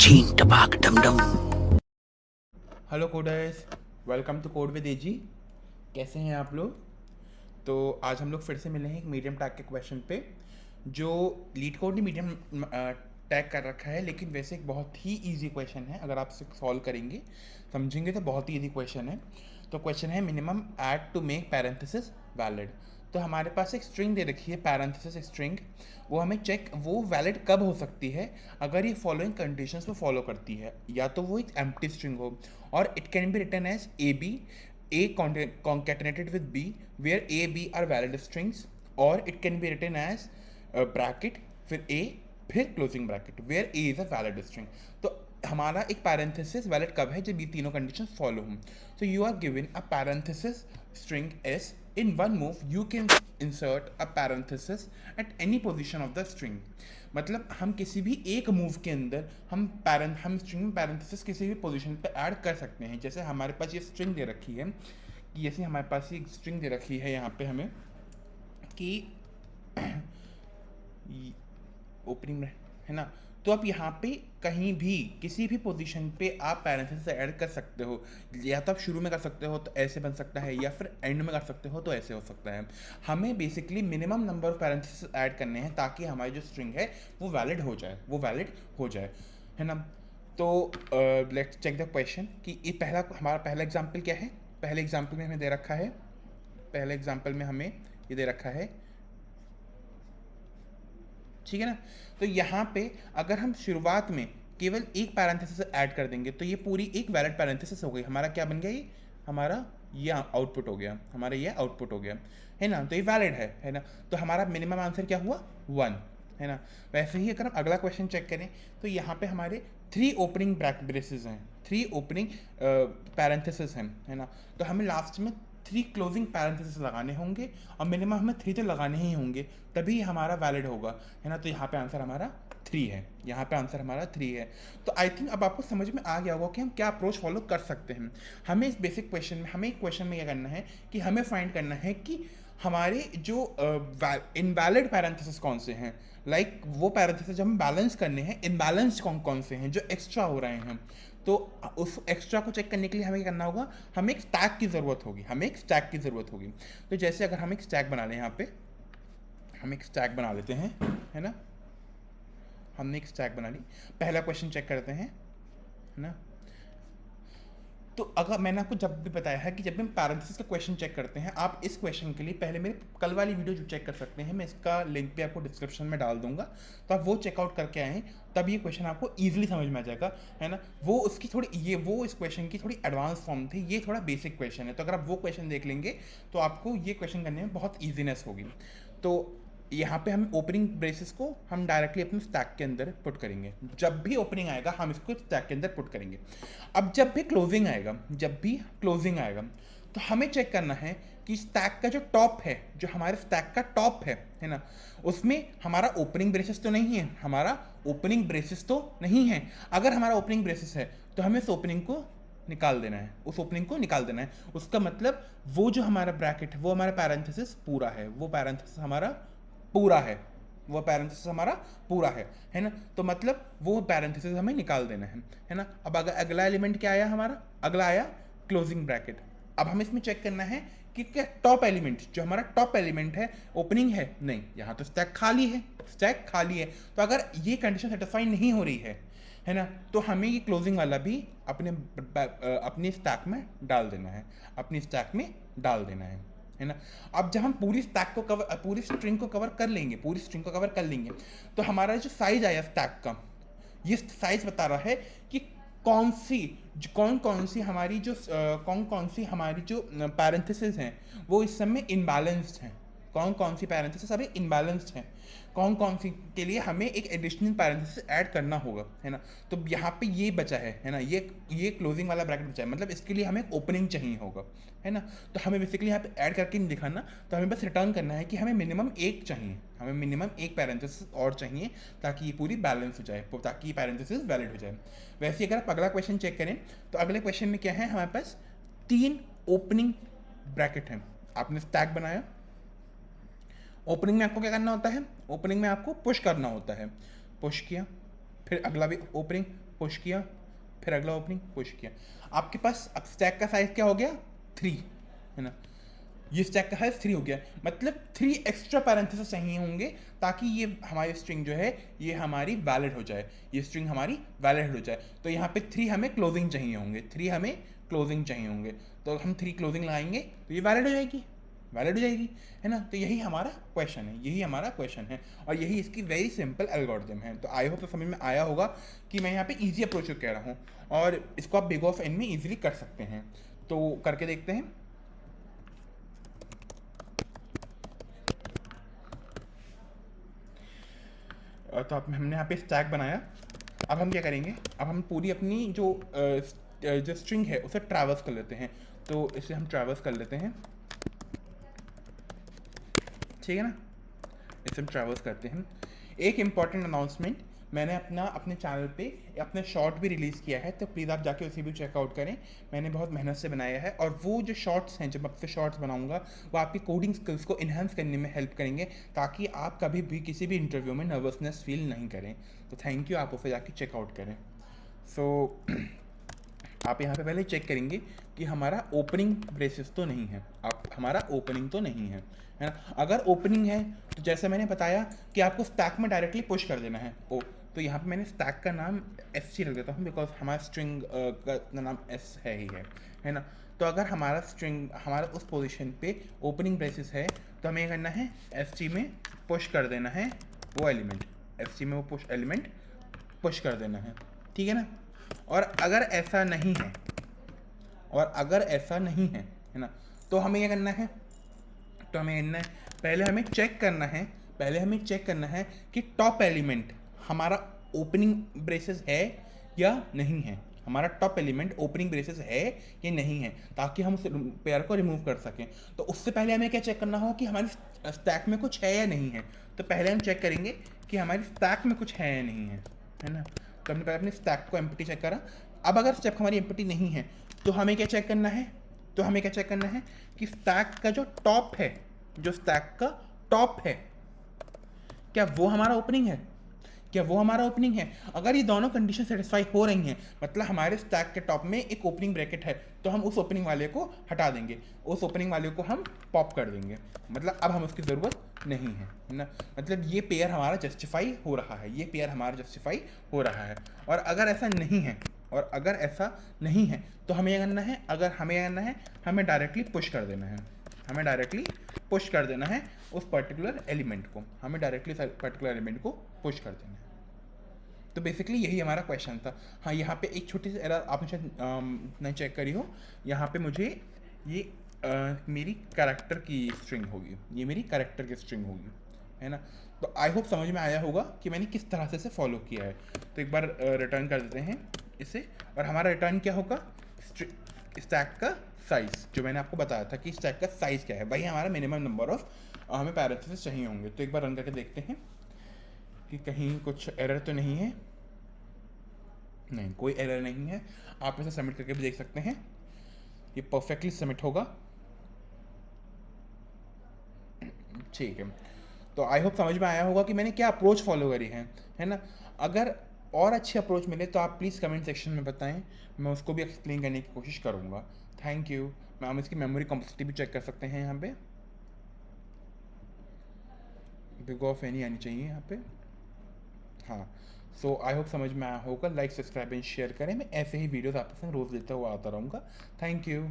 छीन टपाक डम डम। Hello coders, welcome to code with AG. कैसे हैं आप लोग? तो आज हम लोग फिर से मिले हैं एक मीडियम टैग के क्वेश्चन पे, जो लीड कोड ने मीडियम टैग कर रखा है, लेकिन वैसे एक बहुत ही इजी क्वेश्चन है। अगर आप इसे सॉल्व करेंगे, समझेंगे, तो बहुत ही इजी क्वेश्चन है। तो क्वेश्चन है minimum add to make parenthesis valid. तो हमारे पास एक स्ट्रिंग दे रखी है, पैरेंथेसिस स्ट्रिंग। वो हमें चेक वो वैलिड कब हो सकती है, अगर ये फॉलोइंग कंडीशंस को फॉलो करती है। या तो वो एक एम्प्टी स्ट्रिंग हो, और it can be written as A B, A concatenated with B, where A, B are valid strings, or it can be written as bracket, फिर A, फिर closing bracket, where A is a valid string. तो हमारा एक parenthesis valid कब है, जब ये तीनों conditions follow हों. So you are given a parenthesis string S. In one move, you can insert a parenthesis at any position of the string. मतलब हम किसी भी एक मूव के अंदर हम स्ट्रिंग में पैरेंथेसिस किसी भी पोजीशन पे ऐड कर सकते हैं। जैसे हमारे पास ये स्ट्रिंग दे रखी है, कि जैसे हमारे पास ये स्ट्रिंग दे रखी है यहाँ पे हमें कि ओपनिंग है ना। तो आप यहाँ पे कहीं भी किसी भी पोजीशन पे आप पैरेंथेसिस ऐड कर सकते हो। या तो आप शुरू में कर सकते हो तो ऐसे बन सकता है, या फिर एंड में कर सकते हो तो ऐसे हो सकता है। हमें basically minimum number of parenthesis add करने हैं, ताकि हमारी जो स्ट्रिंग है वो वैलिड हो जाए, है ना। तो लेट्स चेक द क्वेश्चन कि ये हमारा पहला एग्जाम्पल क्या है। पहले एग्जाम्पल में हमें दे रखा है, पहले एग्जाम्पल में हमें ये दे रखा है, ठीक है ना। तो यहाँ पे अगर हम शुरुआत में केवल एक पैरेंथेसिस ऐड कर देंगे, तो ये पूरी एक वैलिड पैरेंथेसिस हो गई। हमारा क्या बन गया, ये हमारा ये आउटपुट हो गया, हमारा ये आउटपुट हो गया, है ना। तो ये वैलिड है ना। तो हमारा मिनिमम आंसर क्या हुआ, 1, है ना। वैसे ही अगर हम अगला क्वेश्चन चेक करें, तो यहाँ पे हमारे 3 ओपनिंग ब्रेसेस हैं, 3 ओपनिंग पैरेंथेसिस हैं, है ना। तो हमें लास्ट में 3 क्लोजिंग पैरेंथेसिस लगाने होंगे, और मिनिमम हमें 3 तो लगाने ही होंगे, तभी हमारा वैलिड होगा, है ना। तो यहाँ पे आंसर हमारा 3 है, यहाँ पे आंसर हमारा 3 है। तो आई थिंक अब आपको समझ में आ गया होगा कि हम क्या अप्रोच फॉलो कर सकते हैं। हमें इस बेसिक क्वेश्चन में क्या करना है कि हमें फाइंड करना है कि हमारे जो इनवैलिड पैरेंथेसिस कौन से हैं, लाइक वो पैरेंथेसिस जब हम बैलेंस करने हैं, इनबैलेंस कौन से हैं जो एक्स्ट्रा हो रहे हैं। तो उस एक्स्ट्रा को चेक करने के लिए हमें क्या करना होगा, हमें एक स्टैक की ज़रूरत होगी, तो जैसे अगर हम एक स्टैक बना लें, यहाँ पे हम एक स्टैक बना लेते हैं, है ना। हमने एक स्टैक बना ली, पहला क्वेश्चन चेक करते हैं, है ना। तो अगर मैंने आपको जब भी बताया है कि जब भी हम पैरेंथेसिस का क्वेश्चन चेक करते हैं, आप इस क्वेश्चन के लिए पहले मेरे कल वाली वीडियो जो चेक कर सकते हैं, मैं इसका लिंक भी आपको डिस्क्रिप्शन में डाल दूंगा, तो आप वो चेकआउट करके आएँ, तब ये क्वेश्चन आपको ईजिली समझ में आ जाएगा, है ना। वो इस क्वेश्चन की थोड़ी एडवांस फॉर्म थी, ये थोड़ा बेसिक क्वेश्चन है। तो अगर आप वो क्वेश्चन देख लेंगे, तो आपको ये क्वेश्चन करने में बहुत ईजीनेस होगी। तो यहाँ पे हम ओपनिंग ब्रेसेस को हम डायरेक्टली अपने स्टैक के अंदर पुट करेंगे। जब भी ओपनिंग आएगा, हम इसको स्टैक के अंदर पुट करेंगे। अब जब भी क्लोजिंग आएगा, तो हमें चेक करना है कि स्टैक का जो टॉप है, जो हमारे स्टैक का टॉप है ना, उसमें हमारा ओपनिंग ब्रेसेस तो नहीं है। अगर हमारा ओपनिंग ब्रेसेस है, तो हमें उस ओपनिंग को निकाल देना है। उसका मतलब वो जो हमारा ब्रैकेट है, वो हमारा पैरेंथेसिस पूरा है, वो पैरेंथेसिस हमारा पूरा है ना। तो मतलब वो पैरेंथेसिस हमें निकाल देना है ना। अब अगर अगला एलिमेंट क्या आया हमारा, अगला आया क्लोजिंग ब्रैकेट। अब हमें इसमें चेक करना है कि क्या टॉप एलिमेंट, जो हमारा टॉप एलिमेंट है, ओपनिंग है, नहीं, यहाँ तो स्टैक खाली है। तो अगर ये कंडीशन सेटिस्फाई नहीं हो रही है ना, तो हमें ये क्लोजिंग वाला भी अपने स्टैक में डाल देना है ना। अब जब हम पूरी स्ट्रिंग को कवर कर लेंगे, तो हमारा जो साइज आया स्टैक का, ये साइज बता रहा है कि कौन कौन सी हमारी जो पैरेंथेसिस हैं, वो इस समय इनबैलेंस्ड हैं। कौन सी पैरेंथेसिस अभी इनबैलेंस्ड हैं, कौन सी के लिए हमें एक एडिशनल पैरेंथेसिस ऐड करना होगा, है ना। तो यहाँ पे ये बचा है ना, ये क्लोजिंग वाला ब्रैकेट बचा है, मतलब इसके लिए हमें ओपनिंग चाहिए होगा, है ना। तो हमें बेसिकली यहाँ पे ऐड करके नहीं दिखाना, तो हमें बस रिटर्न करना है कि हमें मिनिमम एक पैरेंथेसिस और चाहिए, ताकि ये पूरी बैलेंस हो जाए, ताकि ये पैरेंथेसिस वैलिड हो जाए। वैसे अगर आप अगला क्वेश्चन चेक करें, तो अगले क्वेश्चन में क्या है, हमारे पास 3 ओपनिंग ब्रैकेट हैं। आपने स्टैक बनाया, ओपनिंग में आपको क्या करना होता है, ओपनिंग में आपको पुश करना होता है, पुश किया, फिर अगला भी ओपनिंग पुश किया, फिर अगला ओपनिंग पुश किया। आपके पास अब स्टैक का साइज क्या हो गया, 3, है ना। ये स्टैक का साइज 3 हो गया, मतलब 3 एक्स्ट्रा पैरेंथेसिस चाहिए होंगे ताकि ये हमारी स्ट्रिंग जो है ये हमारी वैलिड हो जाए, ये स्ट्रिंग हमारी वैलिड हो जाए। तो यहाँ पे 3 हमें क्लोजिंग चाहिए होंगे, 3 हमें क्लोजिंग चाहिए होंगे, तो हम 3 क्लोजिंग लगाएंगे तो ये वैलिड हो जाएगी, वैलिड हो जाएगी, है ना। तो यही हमारा क्वेश्चन है, यही हमारा क्वेश्चन है, और यही इसकी वेरी सिंपल एल्गोरिथम है। तो आई होप तो समझ में आया होगा कि मैं यहाँ पे इजी अप्रोच कह रहा हूँ, और इसको आप बिग ऑफ एन में इजीली कर सकते हैं। तो करके देखते हैं। तो अब हमने यहाँ पे स्टैक बनाया। अब हम क्या करेंगे, अब हम पूरी अपनी जो स्ट्रिंग है उसे ट्रैवर्स कर लेते हैं। तो इसे हम ट्रैवर्स कर लेते हैं, ठीक है ना। इसे हम ट्रैवर्स करते हैं। एक इम्पॉर्टेंट अनाउंसमेंट, मैंने अपने चैनल पे अपने शॉर्ट भी रिलीज़ किया है, तो प्लीज़ आप जाके उसे भी चेकआउट करें। मैंने बहुत मेहनत से बनाया है, और वो जो शॉर्ट्स हैं, जब आपसे शॉर्ट्स बनाऊंगा, वो आपकी कोडिंग स्किल्स को इन्हांस करने में हेल्प करेंगे, ताकि आप कभी भी किसी भी इंटरव्यू में नर्वसनेस फील नहीं करें। तो थैंक यू, आप उसे जाके चेकआउट करें। सो आप यहाँ पे पहले चेक करेंगे कि हमारा ओपनिंग ब्रेसेस तो नहीं है, आप हमारा ओपनिंग तो नहीं है ना। अगर ओपनिंग है तो जैसे मैंने बताया कि आपको स्टैक में डायरेक्टली पुश कर देना है। तो यहाँ पे मैंने स्टैक का नाम SC रख देता हूँ, बिकॉज हमारा स्ट्रिंग का नाम S है ना। तो अगर हमारा स्ट्रिंग हमारा उस पोजीशन पे ओपनिंग ब्रेसेस है, तो हमें करना है SC में पुश कर देना है वो एलिमेंट, SC में वो पुश एलिमेंट पुश कर देना है, ठीक है ना। और अगर ऐसा नहीं है, है ना, तो हमें क्या करना है, पहले हमें चेक करना है कि टॉप एलिमेंट हमारा ओपनिंग ब्रेसेस है या नहीं है, हमारा टॉप एलिमेंट ओपनिंग ब्रेसेस है या नहीं है, ताकि हम उस पेयर को रिमूव कर सकें। तो उससे पहले हमें क्या चेक करना होगा कि हमारी स्टैक में कुछ है या नहीं है। तो पहले हम चेक करेंगे कि हमारी स्टैक में कुछ है या नहीं है ना। तो हमने पहले अपने स्टैक को एम्प्टी चेक करा। अब अगर स्टेप हमारी एम्प्टी नहीं है, तो हमें क्या चेक करना है, कि स्टैक का जो टॉप है, क्या वो हमारा ओपनिंग है। अगर ये दोनों कंडीशन सेटिस्फाई हो रही हैं, मतलब हमारे स्टैक के टॉप में एक ओपनिंग ब्रैकेट है, तो हम उस ओपनिंग वाले को हटा देंगे, उस ओपनिंग वाले को हम पॉप कर देंगे, मतलब अब हम उसकी ज़रूरत नहीं है ना। मतलब ये पेयर हमारा जस्टिफाई हो रहा है। और अगर ऐसा नहीं है, तो हमें क्या करना है, हमें डायरेक्टली पुश कर देना है उस पर्टिकुलर एलिमेंट को, पुश कर देना है। तो बेसिकली यही हमारा क्वेश्चन था। हाँ, यहाँ पे एक छोटी सी एरर आपने शायद नहीं चेक करी हो। यहाँ पे मुझे ये मेरी कैरेक्टर की स्ट्रिंग होगी, है ना। तो आई होप समझ में आया होगा कि मैंने किस तरह से इसे फॉलो किया है। तो एक बार रिटर्न कर देते हैं इसे, और हमारा रिटर्न क्या होगा, स्टैक का साइज़, जो मैंने आपको बताया था कि स्टैक का साइज़ क्या है, वही हमारा मिनिमम नंबर ऑफ हमें पैरेंथेसिस चाहिए होंगे। तो एक बार रन करके देखते हैं कि कहीं कुछ एरर तो नहीं है। नहीं, कोई एरर नहीं है। आप इसे सबमिट करके भी देख सकते हैं, ये परफेक्टली सबमिट होगा, ठीक है। तो आई होप समझ में आया होगा कि मैंने क्या अप्रोच फॉलो करी है ना। अगर और अच्छी अप्रोच मिले तो आप प्लीज़ कमेंट सेक्शन में बताएं, मैं उसको भी एक्सप्लेन करने की कोशिश करूँगा। Thank you. हम इसकी मेमोरी कॉम्प्लेक्सिटी भी चेक कर सकते हैं, यहाँ पे बिग ऑफ एनी आनी चाहिए यहाँ पे। हाँ, सो आई होप समझ में आया होगा। लाइक, सब्सक्राइब एंड शेयर करें। मैं ऐसे ही वीडियोस आपके संग रोज़ देता हुआ आता रहूँगा। Thank you.